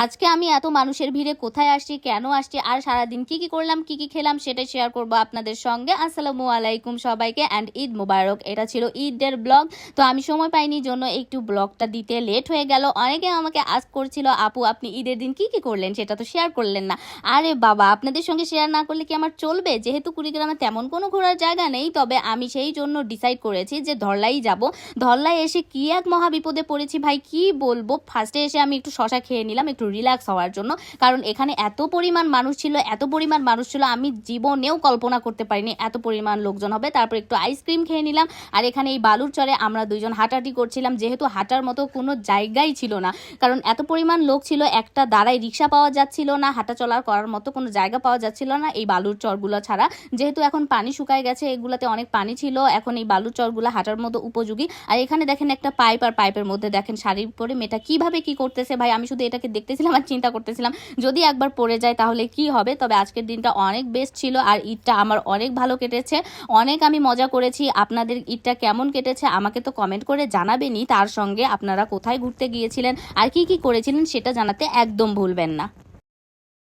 আজকে আমি এত মানুষের ভিড়ে কোথায় আসছি, কেন আসছি, আর সারাদিন কি কি করলাম, কি কি খেলাম, সেটাই শেয়ার করবো আপনাদের সঙ্গে। আসসালামু আলাইকুম সবাইকে, অ্যান্ড ঈদ মোবারক। এটা ছিল ঈদের ব্লগ। তো আমি সময় পাইনি জন্য একটু ব্লগটা দিতে লেট হয়ে গেল। অনেকে আমাকে আস্ক করছিল, আপু আপনি ঈদের দিন কি কি করলেন সেটা তো শেয়ার করলেন না। আরে বাবা, আপনাদের সঙ্গে শেয়ার না করলে কি আমার চলবে? যেহেতু কুড়িগ্রামে তেমন কোনো ঘোরার জায়গা নেই, তবে আমি সেই জন্য ডিসাইড করেছি যে ধরলাই যাব। ধরলাই এসে কি এক মহা বিপদে পড়েছি ভাই, কি বলবো। ফার্স্টে এসে আমি একটু শশা খেয়ে নিলাম একটু রিল্যাক্স হওয়ার জন্য, কারণ এখানে এত পরিমাণ মানুষ ছিল আমি জীবনেও কল্পনা করতে পারিনি এত পরিমাণ লোকজন হবে। তারপর একটু আইসক্রিম খেয়ে নিলাম। আর এখানে এই বালুর চরে আমরা দুইজন হাঁটাহাঁটি করছিলাম, যেহেতু হাঁটার মতো কোনো জায়গাই ছিল না, কারণ এত পরিমাণ লোক ছিল। একটা দাঁড়ায় রিক্সা পাওয়া যাচ্ছিল না, হাঁটা চলা করার মতো কোনো জায়গা পাওয়া যাচ্ছিল না এই বালুর চরগুলো ছাড়া। যেহেতু এখন পানি শুকায় গেছে, এগুলাতে অনেক পানি ছিল, এখন এই বালুর চরগুলো হাঁটার মতো উপযোগী। আর এখানে দেখেন একটা পাইপ, আর পাইপের মধ্যে দেখেন শাড়ি পরে মেয়েটা কিভাবে কি করতেছে ভাই। আমি শুধু এটাকে দেখতেছিলাম আর চিন্তা করতেছিলাম যদি একবার পড়ে যায় তাহলে কি হবে। তবে আজকের দিনটা অনেক বেস্ট ছিল, আর ঈদটা আমার অনেক ভালো কেটেছে, অনেক আমি মজা করেছি। আপনাদের ঈদটা কেমন কেটেছে আমাকে তো কমেন্ট করে জানাবেনই। তার সঙ্গে আপনারা কোথায় ঘুরতে গিয়েছিলেন আর কি কি করেছিলেন সেটা জানাতে একদম ভুলবেন না।